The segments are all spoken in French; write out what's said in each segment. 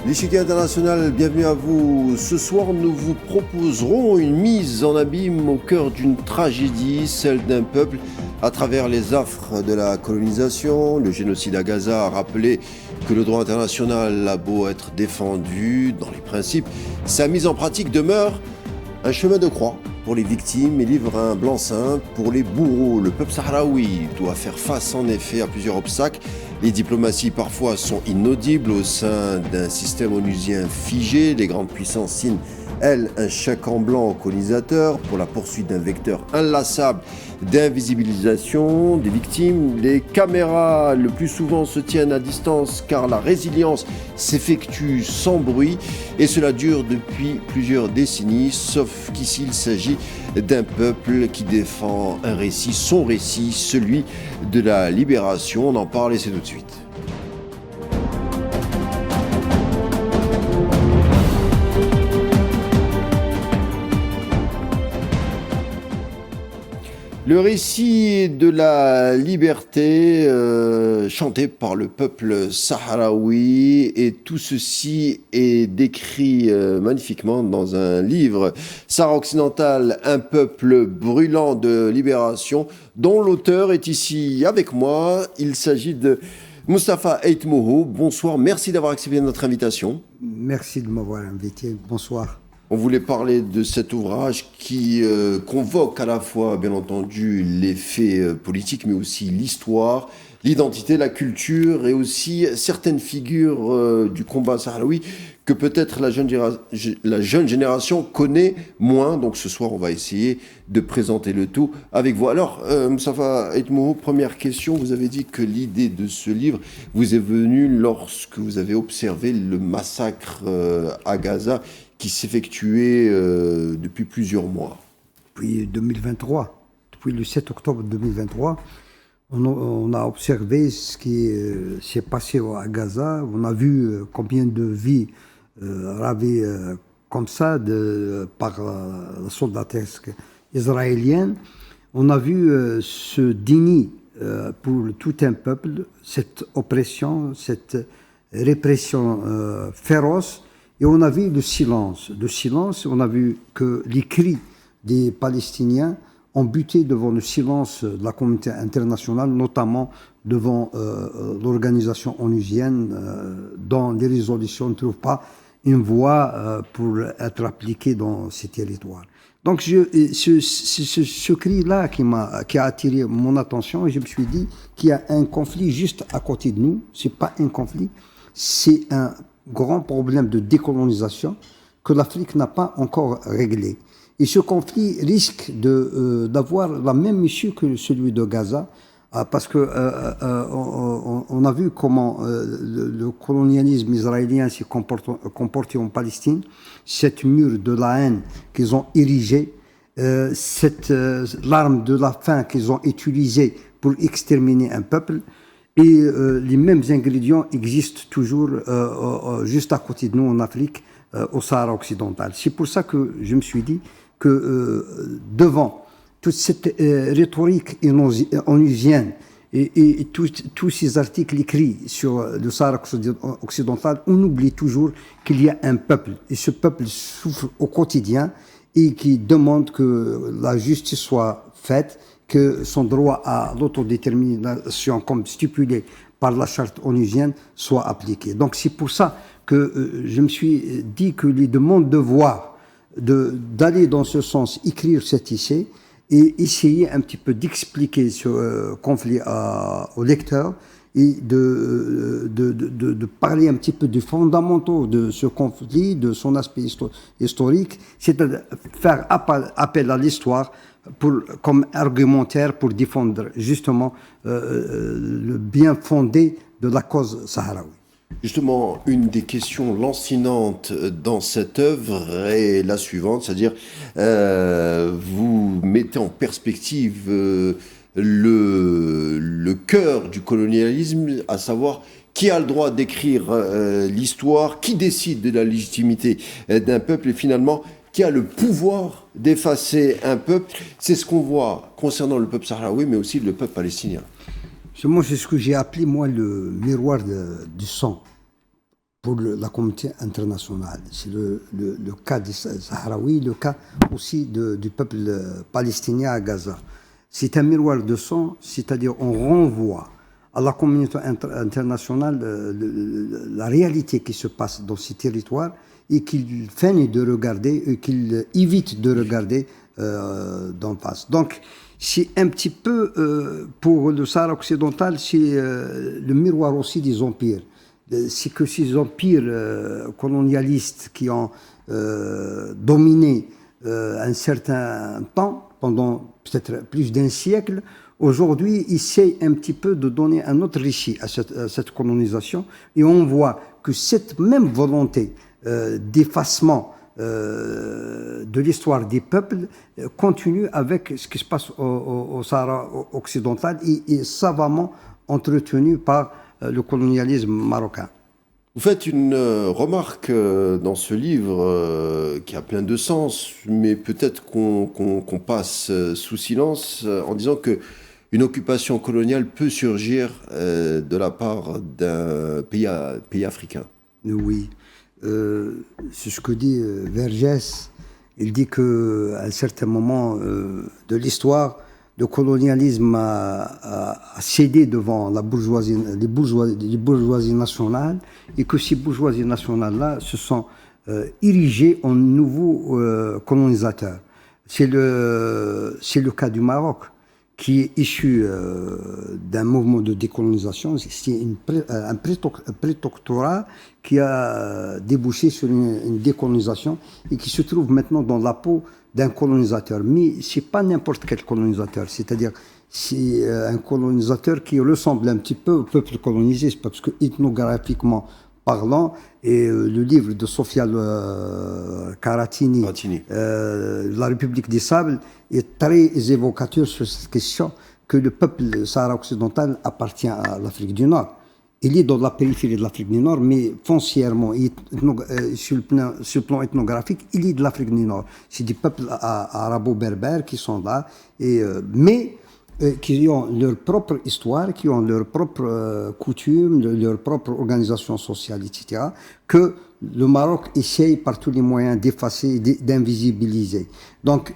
L'échiquier international, bienvenue à vous. Ce soir, nous vous proposerons une mise en abîme au cœur d'une tragédie, celle d'un peuple à travers les affres de la colonisation. Le génocide à Gaza a rappelé que le droit international a beau être défendu dans les principes, sa mise en pratique demeure un chemin de croix pour les victimes et livre un blanc-seing pour les bourreaux. Le peuple sahraoui doit faire face en effet à plusieurs obstacles. Les diplomaties parfois sont inaudibles au sein d'un système onusien figé. Les grandes puissances signent, elles, un chèque en blanc aux colonisateurs pour la poursuite d'un vecteur inlassable d'invisibilisation des victimes. Les caméras, le plus souvent, se tiennent à distance car la résilience s'effectue sans bruit et cela dure depuis plusieurs décennies, sauf qu'ici il s'agit d'un peuple qui défend un récit, son récit, celui de la libération. On en parle et c'est tout de suite. Le récit de la liberté chanté par le peuple sahraoui, et tout ceci est décrit magnifiquement dans un livre, Sahara occidental, un peuple brûlant de libération, dont l'auteur est ici avec moi. Il s'agit de Moustapha Aït-Moho. Bonsoir, merci d'avoir accepté notre invitation. Merci de m'avoir invité, bonsoir. On voulait parler de cet ouvrage qui convoque à la fois, bien entendu, les faits politiques, mais aussi l'histoire, l'identité, la culture et aussi certaines figures du combat sahraoui que peut-être la jeune génération connaît moins. Donc ce soir, on va essayer de présenter le tout avec vous. Alors, Moustapha Aït-Moho, première question. Vous avez dit que l'idée de ce livre vous est venue lorsque vous avez observé le massacre à Gaza qui s'effectuait depuis plusieurs mois. Depuis 2023, depuis le 7 octobre 2023, on a observé ce qui s'est passé à Gaza. On a vu combien de vies ravées comme ça par la soldatesque israélienne. On a vu ce déni pour tout un peuple, cette oppression, cette répression féroce. Et on a vu le silence. On a vu que les cris des Palestiniens ont buté devant le silence de la communauté internationale, notamment devant l'organisation onusienne, dont les résolutions ne trouvent pas une voie pour être appliquées dans ces territoires. Donc ce cri-là qui a attiré mon attention, et je me suis dit qu'il y a un conflit juste à côté de nous. C'est pas un conflit, c'est un grand problème de décolonisation que l'Afrique n'a pas encore réglé. Et ce conflit risque d'avoir la même issue que celui de Gaza, parce que on a vu comment le colonialisme israélien s'est comporté en Palestine, cette mur de la haine qu'ils ont érigé, cette l'arme de la faim qu'ils ont utilisée pour exterminer un peuple. Et les mêmes ingrédients existent toujours juste à côté de nous en Afrique, au Sahara occidental. C'est pour ça que je me suis dit que devant toute cette rhétorique onusienne et tous ces articles écrits sur le Sahara occidental, on oublie toujours qu'il y a un peuple. Et ce peuple souffre au quotidien et qui demande que la justice soit faite, que son droit à l'autodétermination, comme stipulé par la charte onusienne, soit appliqué. Donc c'est pour ça que je me suis dit que les demandes de voix, d'aller dans ce sens, écrire cet essai et essayer un petit peu d'expliquer ce conflit au lecteur et de parler un petit peu des fondamentaux de ce conflit, de son aspect historique, c'est de faire appel à l'histoire comme argumentaire pour défendre justement le bien fondé de la cause sahraoui. Justement, une des questions lancinantes dans cette œuvre est la suivante, c'est-à-dire vous mettez en perspective le cœur du colonialisme, à savoir qui a le droit d'écrire l'histoire, qui décide de la légitimité d'un peuple et finalement qui a le pouvoir d'effacer un peuple. C'est ce qu'on voit concernant le peuple sahraoui, mais aussi le peuple palestinien. Moi, c'est ce que j'ai appelé, moi, le miroir du sang. pour la communauté internationale. C'est le cas des Sahraouis, le cas aussi du peuple palestinien à Gaza. C'est un miroir de sang, c'est-à-dire on renvoie à la communauté internationale la réalité qui se passe dans ces territoires et qu'ils feignent de regarder et qu'ils évitent de regarder d'en face. Donc, c'est un petit peu, pour le Sahara occidental, c'est le miroir aussi des empires. C'est que ces empires colonialistes qui ont dominé un certain temps, pendant peut-être plus d'un siècle, aujourd'hui, essayent un petit peu de donner un autre récit à cette colonisation. Et on voit que cette même volonté d'effacement de l'histoire des peuples continue avec ce qui se passe au Sahara occidental et savamment entretenu par le colonialisme marocain. Vous faites une remarque dans ce livre qui a plein de sens, mais peut-être qu'on passe sous silence en disant que une occupation coloniale peut surgir de la part d'un pays africain. Oui, c'est ce que dit Vergès. Il dit qu'à un certain moment de l'histoire, le colonialisme a cédé devant les bourgeoisies nationales et que ces bourgeoisies nationales-là se sont érigées en nouveaux colonisateurs. C'est le cas du Maroc, qui est issu d'un mouvement de décolonisation. C'est un prétoctorat qui a débouché sur une décolonisation et qui se trouve maintenant dans la peau d'un colonisateur. Mais ce n'est pas n'importe quel colonisateur, c'est-à-dire c'est un colonisateur qui ressemble un petit peu au peuple colonisé, parce que ethnographiquement parlant, et le livre de Sofia Caratini, La République des Sables, est très évocateur sur cette question que le peuple Sahara occidental appartient à l'Afrique du Nord. Il est dans la périphérie de l'Afrique du Nord, mais foncièrement, sur le plan ethnographique, il est de l'Afrique du Nord. C'est des peuples arabo-berbères qui sont là, mais qui ont leur propre histoire, qui ont leurs propres coutumes, leur propre organisation sociale, etc., que le Maroc essaye par tous les moyens d'effacer, d'invisibiliser. Donc,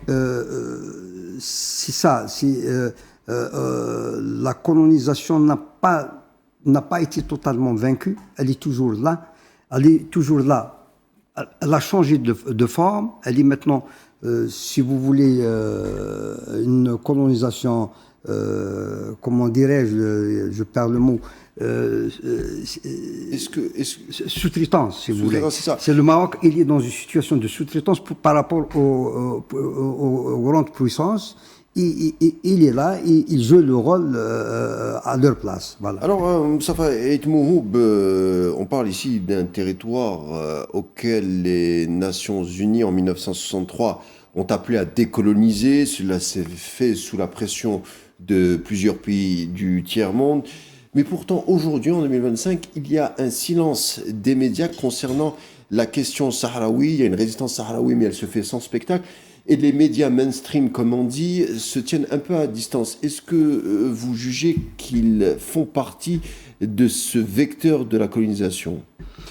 c'est ça. La colonisation n'a pas été totalement vaincue. Elle est toujours là. Elle est toujours là. Elle a changé de forme. Elle est maintenant, si vous voulez, une colonisation, comment dirais-je, je perds le mot, sous-traitance, si vous voulez. C'est le Maroc, il est dans une situation de sous-traitance par rapport aux grandes puissances. Il est là, il joue le rôle à leur place. Voilà. Alors, Moustapha Ait Mouhoub, on parle ici d'un territoire auquel les Nations Unies en 1963 ont appelé à décoloniser. Cela s'est fait sous la pression de plusieurs pays du tiers-monde. Mais pourtant, aujourd'hui, en 2025, il y a un silence des médias concernant la question sahraoui. Il y a une résistance sahraoui, mais elle se fait sans spectacle. Et les médias mainstream, comme on dit, se tiennent un peu à distance. Est-ce que vous jugez qu'ils font partie de ce vecteur de la colonisation,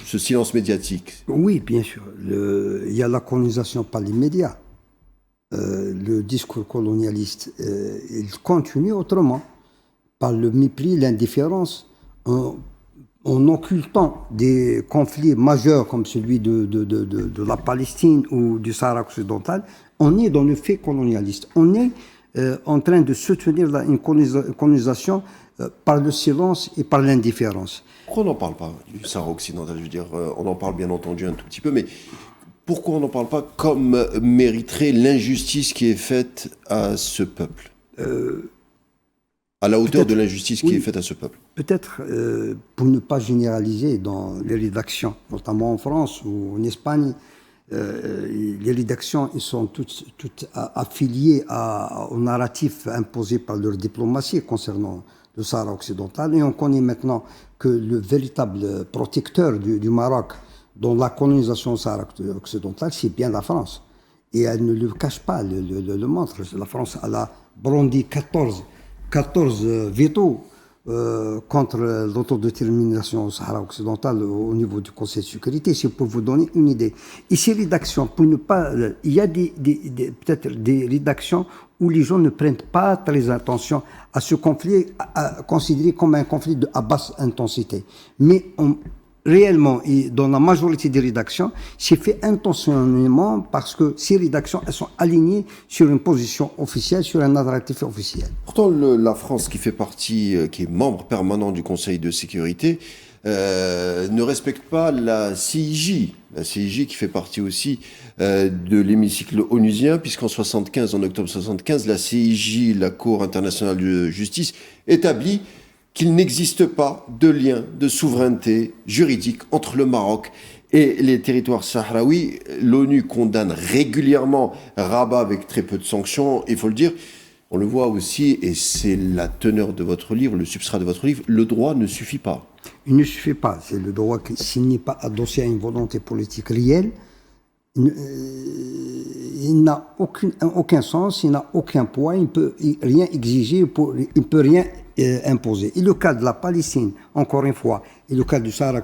ce silence médiatique? Oui, bien sûr. Il y a la colonisation par les médias. Le discours colonialiste, il continue autrement, par le mépris, l'indifférence, en occultant des conflits majeurs comme celui de la Palestine ou du Sahara occidental. On est dans le fait colonialiste. On est en train de soutenir une colonisation par le silence et par l'indifférence. Pourquoi on n'en parle pas du Sahara occidental? Je veux dire, on en parle bien entendu un tout petit peu, mais pourquoi on n'en parle pas comme mériterait l'injustice qui est faite à ce peuple, à la hauteur de l'injustice qui est faite à ce peuple? Peut-être, pour ne pas généraliser dans les rédactions, notamment en France ou en Espagne, les rédactions ils sont toutes affiliées au narratif imposé par leur diplomatie concernant le Sahara occidental. Et on connaît maintenant que le véritable protecteur du Maroc dans la colonisation Sahara occidental, c'est bien la France. Et elle ne le cache pas, le montre. La France elle a brandi 14 vétos contre l'autodétermination au Sahara occidental au niveau du Conseil de sécurité, c'est pour vous donner une idée. Et ces rédactions, pour ne pas, il y a peut-être des rédactions où les gens ne prennent pas très attention à ce conflit, à considérer comme un conflit à basse intensité. Mais réellement, et dans la majorité des rédactions, c'est fait intentionnellement parce que ces rédactions, elles sont alignées sur une position officielle, sur un narratif officiel. Pourtant, la France, qui fait partie, qui est membre permanent du Conseil de sécurité, ne respecte pas la CIJ. La CIJ qui fait partie aussi de l'hémicycle onusien, puisqu'en 75, en octobre 75, la CIJ, la Cour internationale de justice, établit qu'il n'existe pas de lien de souveraineté juridique entre le Maroc et les territoires sahraouis. L'ONU condamne régulièrement Rabat avec très peu de sanctions. Il faut le dire, on le voit aussi, et c'est la teneur de votre livre, le substrat de votre livre, le droit ne suffit pas. Il ne suffit pas. C'est le droit qui, s'il n'est pas adossé à une volonté politique réelle, il n'a aucun sens, il n'a aucun poids, il ne peut rien exiger, il ne peut rien imposer. Et le cas de la Palestine, encore une fois, et le cas du Sahara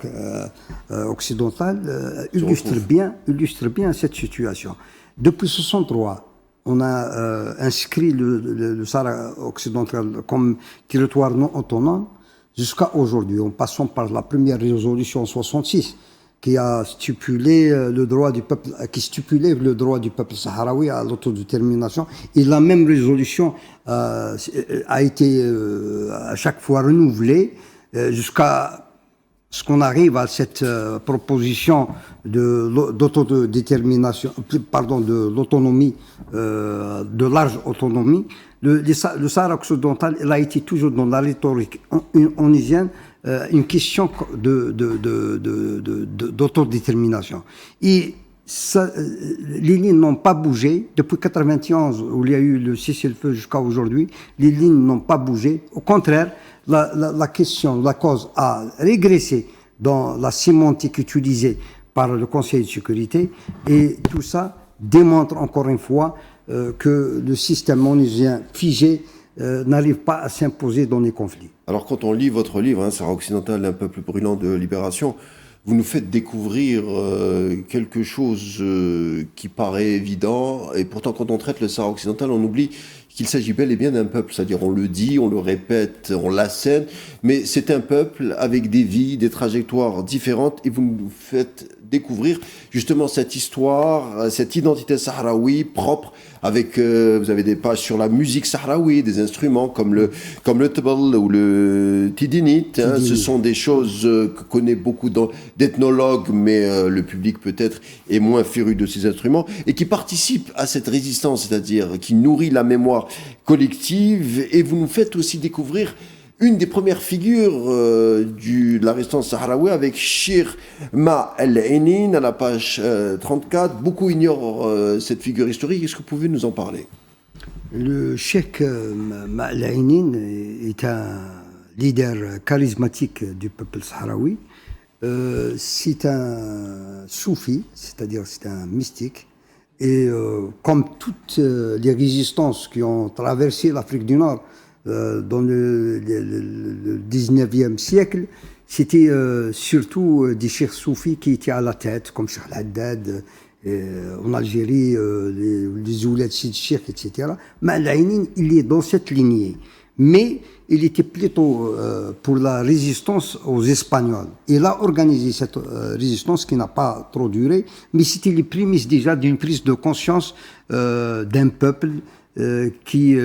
occidental illustre bien cette situation. Depuis 1963, on a inscrit le Sahara occidental comme territoire non autonome jusqu'à aujourd'hui, en passant par la première résolution en 1966, qui a stipulé le droit du peuple, qui stipulait le droit du peuple sahraoui à l'autodétermination. Et la même résolution a été à chaque fois renouvelée jusqu'à ce qu'on arrive à cette proposition d'autodétermination, pardon, de l'autonomie, de large autonomie. Le Sahara occidental, il a été toujours dans la rhétorique onusienne une question d'autodétermination. Et ça, les lignes n'ont pas bougé. Depuis 1991, où il y a eu le cessez-le-feu jusqu'à aujourd'hui, les lignes n'ont pas bougé. Au contraire, la question, la cause a régressé dans la sémantique utilisée par le Conseil de sécurité. Et tout ça démontre encore une fois que le système onusien figé n'arrive pas à s'imposer dans les conflits. Alors quand on lit votre livre, Sahara occidental, un peuple brûlant de libération, vous nous faites découvrir quelque chose qui paraît évident, et pourtant quand on traite le Sahara occidental, on oublie qu'il s'agit bel et bien d'un peuple, c'est-à-dire on le dit, on le répète, on l'assène, mais c'est un peuple avec des vies, des trajectoires différentes, et vous nous faites découvrir justement cette histoire, cette identité sahraoui propre, avec, vous avez des pages sur la musique sahraoui, des instruments comme le tabl ou le tidinit, ce sont des choses que connaît beaucoup d'ethnologues, mais le public peut-être est moins féru de ces instruments, et qui participent à cette résistance, c'est-à-dire qui nourrit la mémoire collective. Et vous nous faites aussi découvrir une des premières figures de la résistance sahraoui avec Shir Ma El-Ainin à la page 34. Beaucoup ignorent cette figure historique. Est-ce que vous pouvez nous en parler? Le Cheikh Ma El-Ainin est un leader charismatique du peuple sahraoui. C'est un soufi, c'est-à-dire c'est un mystique. Et comme toutes les résistances qui ont traversé l'Afrique du Nord dans le 19e siècle, c'était surtout des cheikhs soufis qui étaient à la tête, comme Cheikh Al-Haddad, en Algérie, les Ouled Sid Cheikh, etc. Mais Al-Ainin, il est dans cette lignée. Mais il était plutôt pour la résistance aux Espagnols. Il a organisé cette résistance qui n'a pas trop duré, mais c'était les prémices déjà d'une prise de conscience d'un peuple qui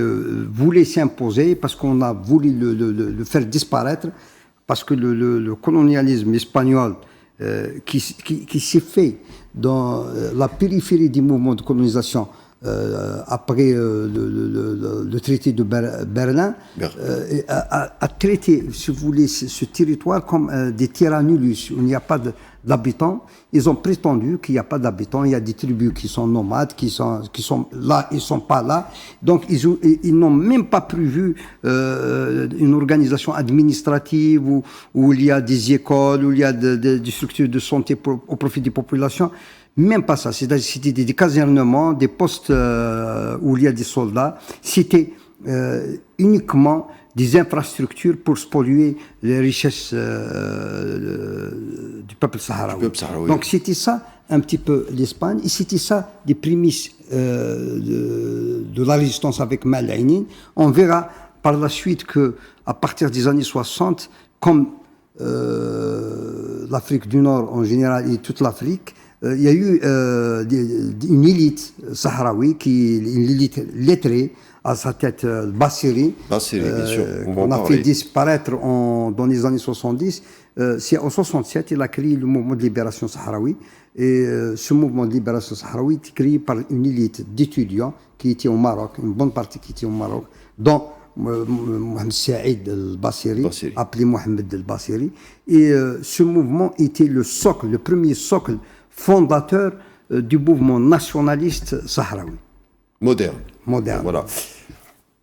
voulait s'imposer parce qu'on a voulu le faire disparaître, parce que le colonialisme espagnol qui s'est fait dans la périphérie du mouvement de colonisation après le traité de Berlin, a traité, si vous voulez, ce territoire comme des terra nullius, où il n'y a pas d'habitants. Ils ont prétendu qu'il n'y a pas d'habitants, il y a des tribus qui sont nomades, qui sont là, ils ne sont pas là. Donc ils n'ont même pas prévu une organisation administrative où il y a des écoles, où il y a des structures de santé au profit des populations. Même pas ça, c'était des casernements, des postes où il y a des soldats. C'était uniquement des infrastructures pour spolier les richesses du peuple sahraoui. Donc c'était ça un petit peu l'Espagne, et c'était ça les prémices de la résistance avec Mal-Ainin. On verra par la suite que à partir des années 60, comme l'Afrique du Nord en général et toute l'Afrique, il y a eu une élite sahraoui, une élite lettrée, à sa tête Bassiri, bien sûr. On a fait disparaître dans les années 70. C'est en 67 il a créé le mouvement de libération sahraoui. Et ce mouvement de libération sahraoui était créé par une élite d'étudiants qui étaient au Maroc, une bonne partie qui était au Maroc, dont Mohamed Saïd al-Bassiri, appelé Mohamed al-Bassiri. Et ce mouvement était le premier socle fondateur du mouvement nationaliste sahraoui. Moderne. Voilà.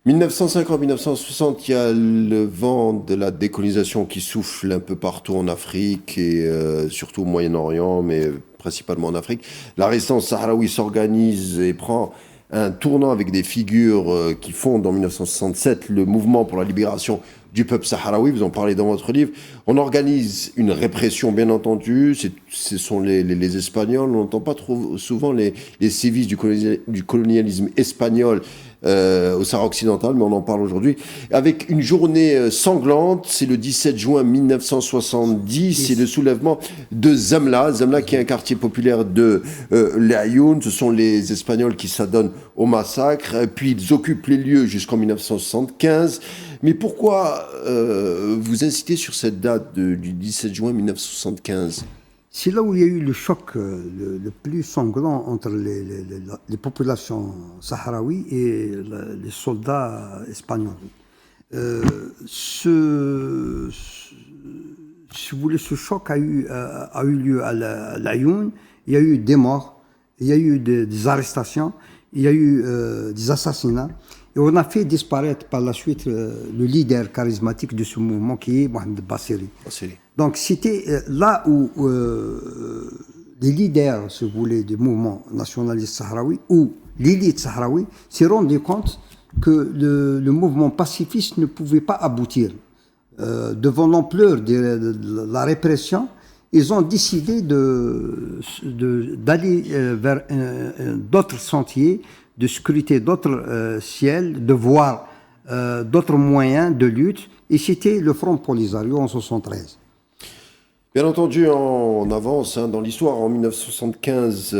1950-1960, il y a le vent de la décolonisation qui souffle un peu partout en Afrique et surtout au Moyen-Orient, mais principalement en Afrique. La résistance sahraoui s'organise et prend un tournant avec des figures qui fondent en 1967 le mouvement pour la libération du peuple sahraoui. Vous en parlez dans votre livre. On organise une répression, bien entendu. Ce sont les Espagnols. On n'entend pas trop souvent les sévices du colonialisme espagnol au Sahara occidental, mais on en parle aujourd'hui. Avec une journée sanglante, c'est le 17 juin 1970, c'est le soulèvement de Zamla. Zamla qui est un quartier populaire de l'Ayoun. Ce sont les Espagnols qui s'adonnent au massacre. Puis ils occupent les lieux jusqu'en 1975. Mais pourquoi vous incitez sur cette date du 17 juin 1975 ? C'est là où il y a eu le choc le plus sanglant entre les populations sahraouies et les soldats espagnols. Si vous voulez, ce choc a eu lieu à l'Ayoun. Il y a eu des morts, il y a eu des arrestations, il y a eu des assassinats. Et on a fait disparaître par la suite le leader charismatique de ce mouvement qui est Mohamed Bassiri. Donc c'était là où les leaders, si vous voulez, du mouvement nationaliste sahraoui ou l'élite sahraoui s'est rendu compte que le mouvement pacifiste ne pouvait pas aboutir. Devant l'ampleur de la répression, ils ont décidé d'aller vers d'autres sentiers, de scruter d'autres ciels, de voir d'autres moyens de lutte. Et c'était le Front Polisario en 1973. Bien entendu, on avance dans l'histoire. En 1975,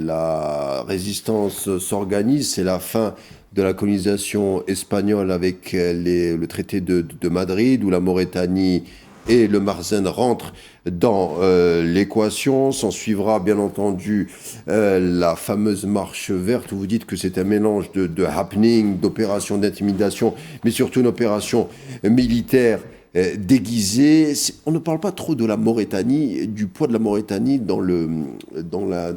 la résistance s'organise. C'est la fin de la colonisation espagnole avec le traité de Madrid, où la Mauritanie et le Marzin rentrent dans l'équation. S'en suivra bien entendu la fameuse marche verte, où vous dites que c'est un mélange de happening, d'opérations d'intimidation, mais surtout une opération militaire déguisée. On ne parle pas trop de la Mauritanie, du poids de la Mauritanie dans la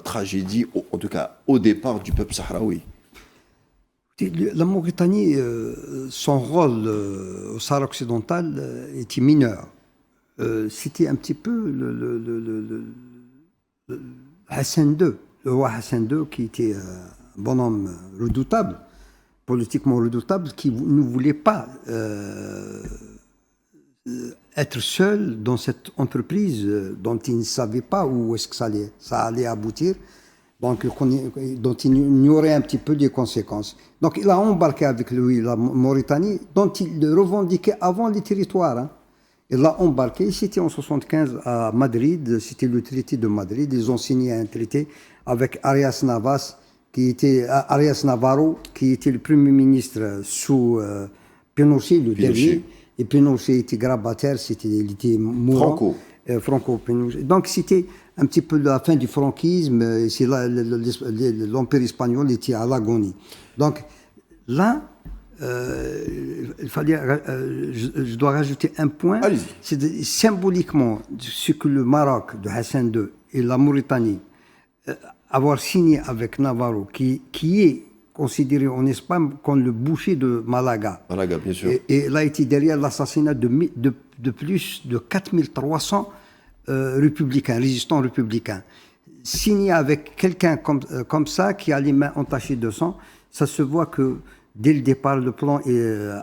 tragédie, en tout cas au départ du peuple sahraoui. La Mauritanie, son rôle au Sahara occidental était mineur. C'était un petit peu le Hassan II, le roi Hassan II, qui était un bonhomme redoutable, politiquement redoutable, qui ne voulait pas être seul dans cette entreprise dont il ne savait pas où est-ce que ça allait aboutir. Donc, dont il ignorait un petit peu les conséquences. Donc, il a embarqué avec lui la Mauritanie, dont il revendiquait avant les territoires. Hein. Il l'a embarqué, c'était en 1975 à Madrid, c'était le traité de Madrid. Ils ont signé un traité avec Arias Navarro, qui était le premier ministre sous Pinochet, le dernier. Et Pinochet était grabataire, il était mourant. Franco-Pinochet. Donc, c'était un petit peu la fin du franquisme, et c'est là l'Empire espagnol était à l'agonie. Donc là, il fallait, je dois rajouter un point. C'est symboliquement ce que le Maroc de Hassan II et la Mauritanie avoir signé avec Navarro, qui est considéré en Espagne comme le boucher de Malaga. Malaga, bien sûr. Et là, était derrière l'assassinat de plus de 4300 républicains, résistants républicains. Signé avec quelqu'un comme ça, qui a les mains entachées de sang, ça se voit que dès le départ, le plan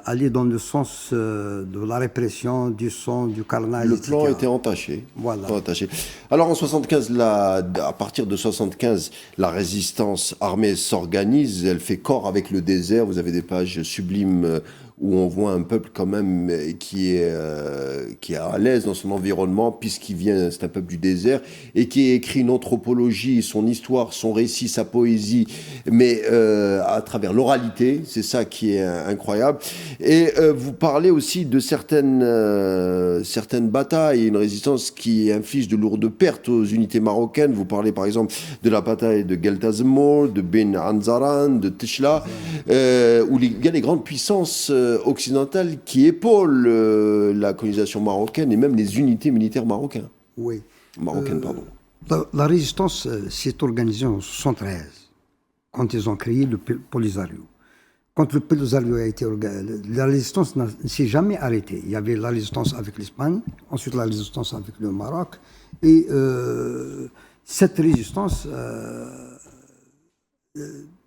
allait dans le sens de la répression, du sang, du carnage, Le etc. plan était entaché. Voilà. Entaché. Alors en 75, à partir de 75, la résistance armée s'organise, elle fait corps avec le désert. Vous avez des pages sublimes où on voit un peuple quand même qui est à l'aise dans son environnement, puisqu'il vient, c'est un peuple du désert, et qui écrit une anthropologie, son histoire, son récit, sa poésie, mais à travers l'oralité. C'est ça qui est incroyable. Et vous parlez aussi de certaines batailles, une résistance qui inflige de lourdes pertes aux unités marocaines. Vous parlez par exemple de la bataille de Gueltazmour, de Ben Anzaran, de Tishla, où il y a les grandes puissances occidentales qui épaulent la colonisation marocaine et même les unités militaires marocaines. Oui. Marocaines, pardon. La résistance s'est organisée en 1973, quand ils ont créé le Polisario. Quand le Polisario a été organisé, la résistance ne s'est jamais arrêtée. Il y avait la résistance avec l'Espagne, ensuite la résistance avec le Maroc. Et cette résistance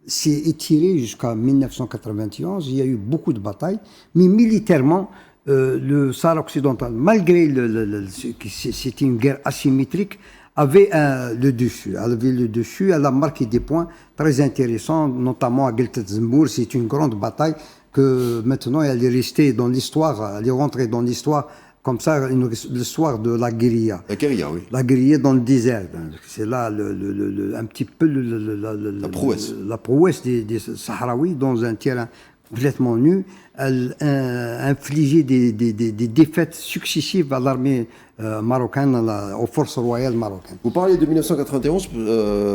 s'est étirée jusqu'à 1991. Il y a eu beaucoup de batailles, mais militairement, le Sahara occidental, malgré que c'était une guerre asymétrique, avait le dessus. Elle a marqué des points très intéressants, notamment à Gueltazmour. C'est une grande bataille que maintenant elle est restée dans l'histoire, elle est rentrée dans l'histoire comme ça, l'histoire de la guérilla. La guérilla, oui. La guérilla dans le désert. C'est là un petit peu la prouesse des Sahraouis dans un terrain complètement nu. Elle infligeait des défaites successives à l'armée marocaine, aux forces royales marocaines. Vous parlez de 1991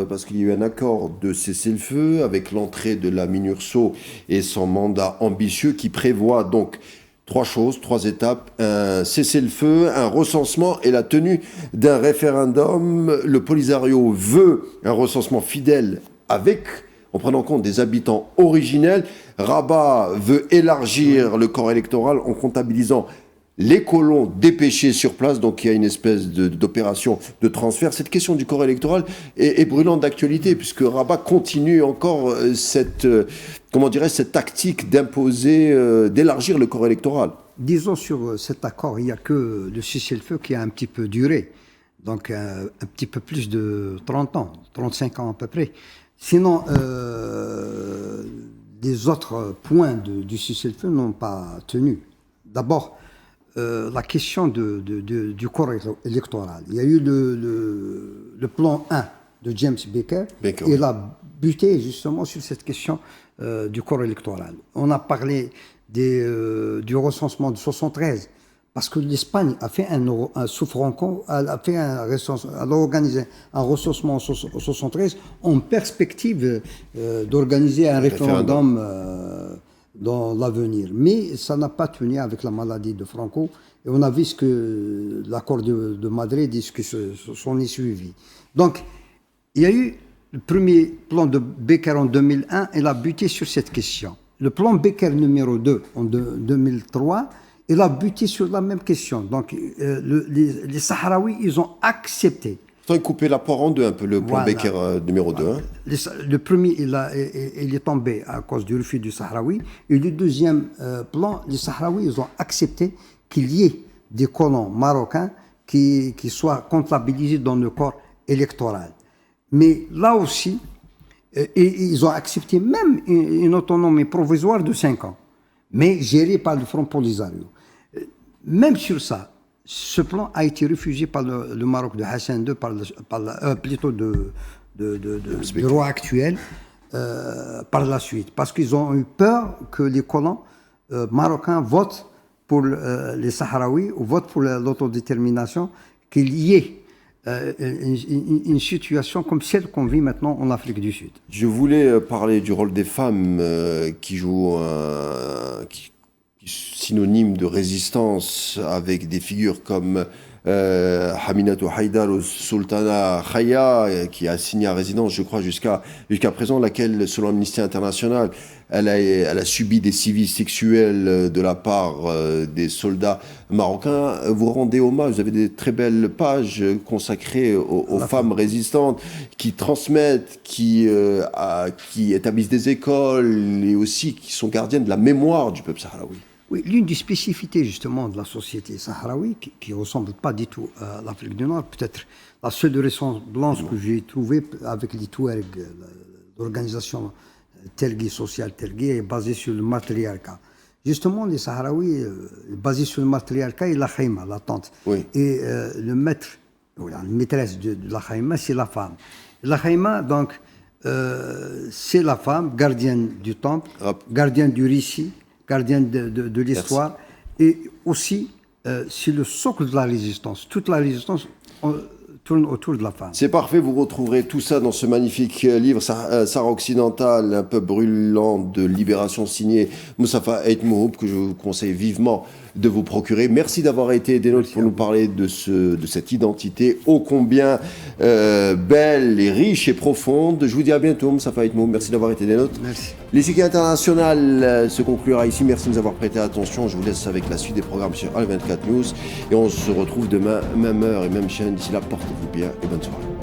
parce qu'il y a eu un accord de cessez-le-feu avec l'entrée de la MINURSO et son mandat ambitieux qui prévoit donc trois étapes: un cessez-le-feu, un recensement et la tenue d'un référendum. Le Polisario veut un recensement fidèle en prenant en compte des habitants originels. Rabat veut élargir le corps électoral en comptabilisant les colons dépêchés sur place, donc il y a une espèce d'opération de transfert. Cette question du corps électoral est brûlante d'actualité, puisque Rabat continue encore cette tactique d'imposer, d'élargir le corps électoral. Disons sur cet accord, il n'y a que le cessez-le-feu qui a un petit peu duré, donc un petit peu plus de 30 ans, 35 ans à peu près. Sinon, les autres points du cessez-le-feu n'ont pas tenu. D'abord, la question du corps électoral. Il y a eu le plan 1 de James Baker, et il a buté justement sur cette question du corps électoral. On a parlé du recensement de 73, parce que l'Espagne a fait sous Franco, elle a organisé un recensement en 73 en perspective d'organiser un référendum dans l'avenir. Mais ça n'a pas tenu avec la maladie de Franco. Et on a vu ce que l'accord de Madrid et ce que s'en est suivi. Donc, il y a eu le premier plan de Becker en 2001, il a buté sur cette question. Le plan Becker numéro 2 en 2003, il a buté sur la même question. Donc, les Sahraouis, ils ont accepté. Il coupait la poire en deux un peu, le plan Becker numéro 2. Hein. Le premier, il est tombé à cause du refus du Sahraoui. Et le deuxième plan, les Sahraouis, ils ont accepté qu'il y ait des colons marocains qui soient comptabilisés dans le corps électoral. Mais là aussi, ils ont accepté même une autonomie provisoire de 5 ans, mais gérée par le Front Polisario. Même sur ça, ce plan a été refusé par le Maroc de Hassan II, plutôt du roi actuel, par la suite. Parce qu'ils ont eu peur que les colons marocains votent pour les Sahraouis ou votent pour l'autodétermination, qu'il y ait une situation comme celle qu'on vit maintenant en Afrique du Sud. Je voulais parler du rôle des femmes qui jouent synonyme de résistance avec des figures comme Haminatou Haïdar au Sultana Khaya, qui est assignée à résidence, je crois, jusqu'à présent, laquelle, selon Amnesty International, elle a subi des sévices sexuels de la part des soldats marocains. Vous rendez hommage, vous avez des très belles pages consacrées aux femmes résistantes qui transmettent, qui établissent des écoles et aussi qui sont gardiennes de la mémoire du peuple sahraoui. Oui, l'une des spécificités justement de la société sahraoui, qui ne ressemble pas du tout à l'Afrique du Nord, peut-être la seule ressemblance que j'ai trouvée avec l'Itouerg, l'organisation Tergui, sociale Tergui, est basée sur le matriarcat. Justement, les Sahraouis, basés sur le matriarcat et la khaïma, la tante. Oui. Et le maître, la maîtresse de la khaïma, c'est la femme. La khaïma, donc, c'est la femme, gardienne du temple, gardienne du récit, gardienne de l'histoire, et aussi c'est le socle de la résistance. Toute la résistance tourne autour de la femme. C'est parfait, vous retrouverez tout ça dans ce magnifique livre Sahara occidental, un peu brûlant de libération, signé Moussafa Ait Mohoub, que je vous conseille vivement de vous procurer. Merci d'avoir été des nôtres pour nous parler de cette identité ô combien belle et riche et profonde. Je vous dis à bientôt, Moussafa Ait Mohoub. Merci d'avoir été des nôtres. Merci. L'Échiquier international se conclura ici. Merci de nous avoir prêté attention. Je vous laisse avec la suite des programmes sur Al 24 News. Et on se retrouve demain, même heure et même chaîne. D'ici là, portez-vous bien et bonne soirée.